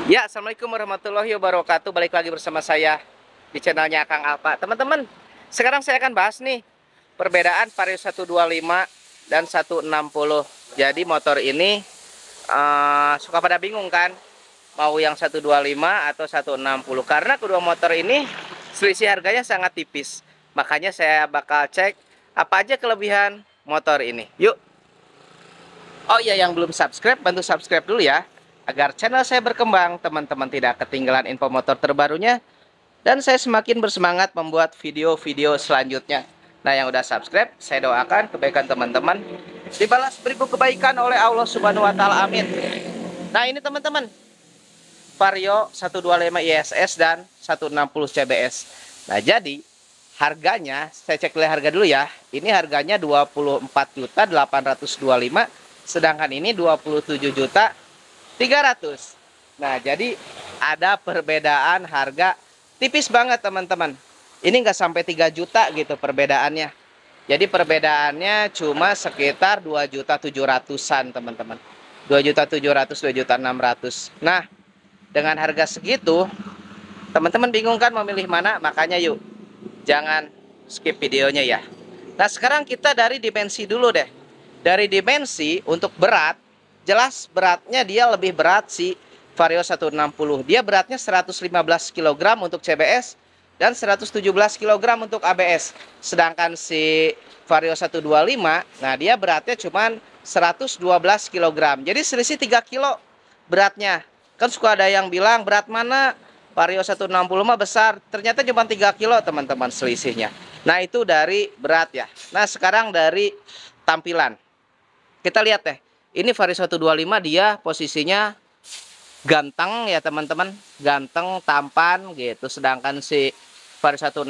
Ya, Assalamualaikum warahmatullahi wabarakatuh. Balik lagi bersama saya di channelnya Kang Alpa. Teman-teman, sekarang saya akan bahas nih perbedaan Vario 125 dan 160. Jadi motor ini suka pada bingung kan, mau yang 125 atau 160. Karena kedua motor ini selisih harganya sangat tipis. Makanya saya bakal cek apa aja kelebihan motor ini. Yuk. Oh iya, yang belum subscribe, bantu subscribe dulu ya, agar channel saya berkembang, teman-teman tidak ketinggalan info motor terbarunya, dan saya semakin bersemangat membuat video-video selanjutnya. Nah, yang udah subscribe, saya doakan kebaikan teman-teman dibalas beribu kebaikan oleh Allah Subhanahu wa Ta'ala. Amin. Nah, ini teman-teman, Vario 125 ISS dan 160 CBS. Nah, jadi harganya, saya cek harga dulu ya. Ini harganya 24.825, sedangkan ini 27.300. Nah, jadi ada perbedaan harga tipis banget teman-teman. Ini nggak sampai 3 juta gitu perbedaannya. Jadi perbedaannya cuma sekitar 2.700-an teman-teman. 2.700.000, 2.600.000. Nah, dengan harga segitu, teman-teman bingung kan memilih mana? Makanya yuk, jangan skip videonya ya. Nah, sekarang kita dari dimensi dulu deh. Dari dimensi untuk berat, jelas beratnya dia lebih berat si Vario 160. Dia beratnya 115 kg untuk CBS dan 117 kg untuk ABS. Sedangkan si Vario 125, nah dia beratnya cuma 112 kg. Jadi selisih 3 kilo beratnya. Kan suka ada yang bilang berat mana Vario 160 mah besar, ternyata cuma 3 kilo teman-teman selisihnya. Nah, itu dari berat ya. Nah, sekarang dari tampilan. Kita lihat deh. Ini Vario 125 dia posisinya ganteng ya teman-teman. Ganteng, tampan gitu. Sedangkan si Vario 160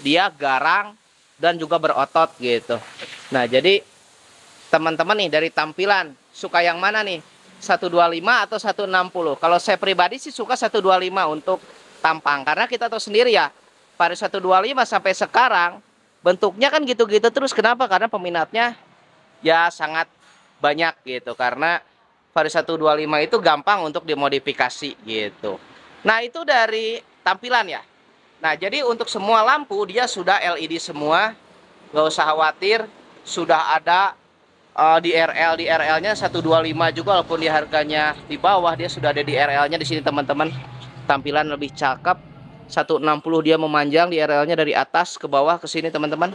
dia garang dan juga berotot gitu. Nah, jadi teman-teman nih dari tampilan suka yang mana nih? 125 atau 160? Kalau saya pribadi sih suka 125 untuk tampang, karena kita tahu sendiri ya, pada 125 sampai sekarang bentuknya kan gitu-gitu terus. Kenapa? Karena peminatnya ya sangat banyak gitu, karena Vario 125 itu gampang untuk dimodifikasi gitu. Nah, itu dari tampilan ya. Nah, jadi untuk semua lampu dia sudah LED semua, nggak usah khawatir, sudah ada di RL-nya 125 juga, walaupun di harganya di bawah dia sudah ada di RL-nya di sini teman-teman. Tampilan lebih cakep. 160 dia memanjang di RL-nya dari atas ke bawah ke sini teman-teman.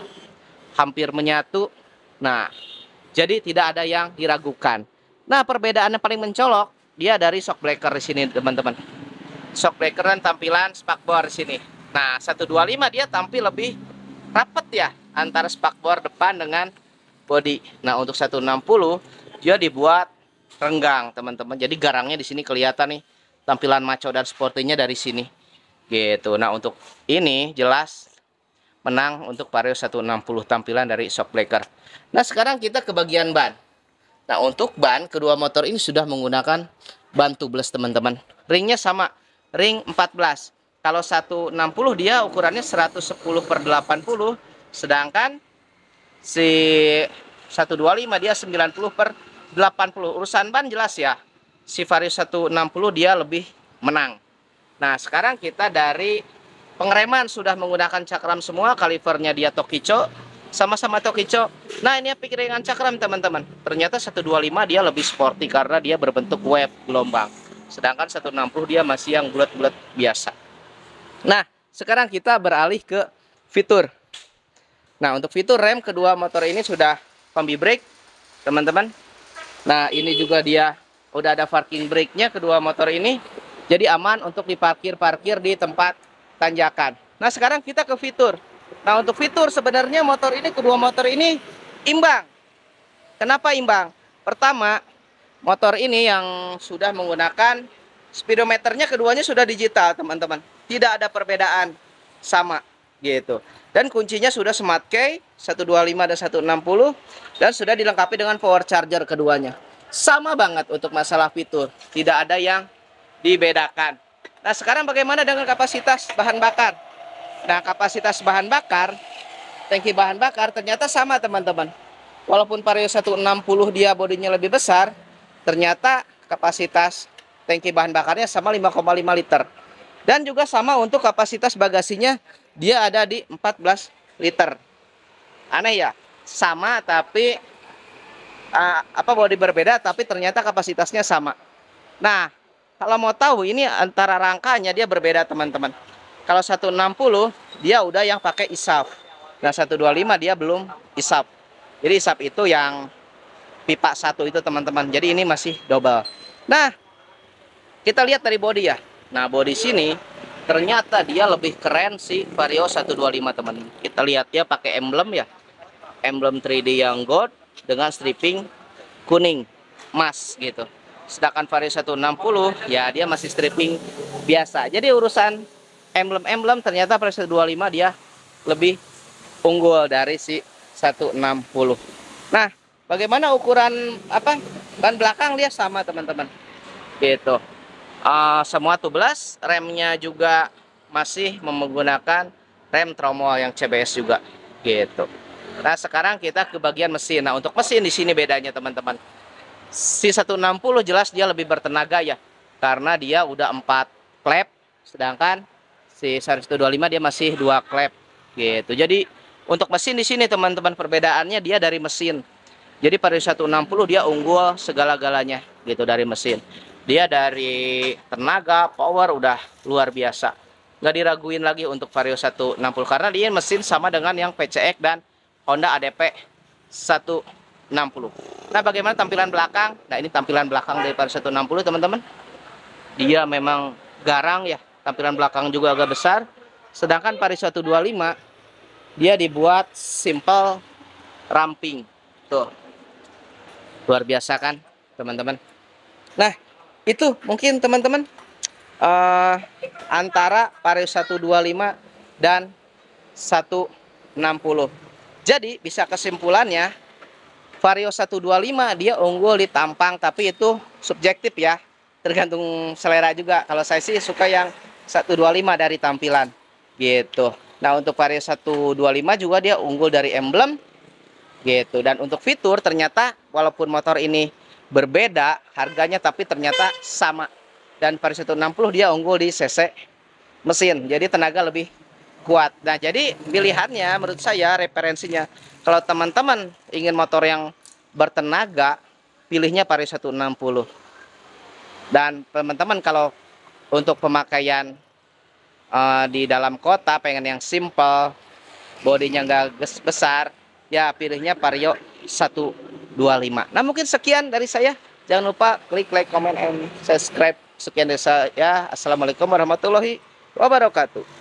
Hampir menyatu. Nah, jadi tidak ada yang diragukan. Nah, perbedaan yang paling mencolok dia dari shock breaker di sini teman-teman. Shock breaker dan tampilan spakbor di sini. Nah, 125 dia tampil lebih rapet ya antara spakbor depan dengan body. Nah, untuk 160 dia dibuat renggang teman-teman. Jadi garangnya di sini kelihatan nih, tampilan maco dan sportinya dari sini gitu. Nah, untuk ini jelas menang untuk Vario 160 tampilan dari shock breaker. Nah, sekarang kita ke bagian ban. Nah, untuk ban kedua motor ini sudah menggunakan ban tubeless teman-teman. Ringnya sama, ring 14. Kalau 160 dia ukurannya 110/80, sedangkan si 125 dia 90/80. Urusan ban jelas ya, si Vario 160 dia lebih menang. Nah, sekarang kita dari pengereman sudah menggunakan cakram semua, kalipernya dia Tokicho, sama-sama Tokicho. Nah, ini piringan cakram teman-teman. Ternyata 125 dia lebih sporty karena dia berbentuk wave gelombang. Sedangkan 160 dia masih yang bulat-bulat biasa. Nah, sekarang kita beralih ke fitur. Nah, untuk fitur rem kedua motor ini sudah combi brake teman-teman. Nah, ini juga dia udah ada parking brake-nya kedua motor ini. Jadi aman untuk diparkir-parkir di tempat tanjakan. Nah, sekarang kita ke fitur. Nah, untuk fitur sebenarnya motor ini, kedua motor ini imbang. Kenapa imbang? Pertama, motor ini yang sudah menggunakan speedometernya keduanya sudah digital teman-teman. Tidak ada perbedaan, sama gitu. Dan kuncinya sudah smart key 125 dan 160, dan sudah dilengkapi dengan power charger keduanya. Sama banget untuk masalah fitur, tidak ada yang dibedakan. Nah, sekarang bagaimana dengan kapasitas bahan bakar? Nah, kapasitas bahan bakar, tangki bahan bakar ternyata sama teman-teman. Walaupun Vario 160 dia bodinya lebih besar, ternyata kapasitas tangki bahan bakarnya sama 5,5 liter. Dan juga sama untuk kapasitas bagasinya, dia ada di 14 liter. Aneh ya, sama tapi bodi berbeda, tapi ternyata kapasitasnya sama. Nah, kalau mau tahu ini antara rangkanya dia berbeda teman-teman. Kalau 160 dia udah yang pakai ISAF. Nah 125 dia belum ISAF. Jadi ISAF itu yang pipa 1 itu teman-teman. Jadi ini masih double. Nah, kita lihat dari bodi ya. Nah, bodi sini ternyata dia lebih keren si Vario 125 teman. Kita lihat dia pakai emblem ya. Emblem 3D yang gold dengan stripping kuning emas gitu. Sedangkan Vario 160 ya dia masih stripping biasa. Jadi urusan emblem-emblem ternyata Vario 125 dia lebih unggul dari si 160. Nah, bagaimana ukuran ban belakang dia sama teman-teman. Gitu. Semua tubeless, remnya juga masih menggunakan rem tromol yang CBS juga gitu. Nah, sekarang kita ke bagian mesin. Nah, untuk mesin di sini bedanya teman-teman. Si 160 jelas dia lebih bertenaga ya, karena dia udah 4 klep, sedangkan si 125 dia masih 2 klep gitu. Jadi untuk mesin di sini teman-teman perbedaannya dia dari mesin. Jadi pada 160 dia unggul segala-galanya gitu dari mesin. Dia dari tenaga, power udah luar biasa. Nggak diraguin lagi untuk Vario 160 karena dia mesin sama dengan yang PCX dan Honda ADP 160. Nah, bagaimana tampilan belakang? Nah, ini tampilan belakang dari Vario 160 teman-teman. Dia memang garang ya. Tampilan belakang juga agak besar. Sedangkan Vario 125 dia dibuat simple ramping. Tuh. Luar biasa kan, teman-teman. Nah, itu mungkin teman-teman antara Vario 125 dan 160. Jadi bisa kesimpulannya Vario 125 dia unggul di tampang, tapi itu subjektif ya, tergantung selera juga. Kalau saya sih suka yang 125 dari tampilan gitu. Nah, untuk Vario 125 juga dia unggul dari emblem gitu. Dan untuk fitur ternyata walaupun motor ini berbeda harganya, tapi ternyata sama. Dan Vario 160 dia unggul di cc mesin, jadi tenaga lebih kuat. Nah, jadi pilihannya menurut saya referensinya kalau teman-teman ingin motor yang bertenaga, pilihnya Vario 160. Dan teman-teman kalau untuk pemakaian di dalam kota pengen yang simple, bodinya nggak besar, ya pilihnya Vario 125. Nah, mungkin sekian dari saya. Jangan lupa klik like, comment, and subscribe. Sekian dari saya. Assalamualaikum warahmatullahi wabarakatuh.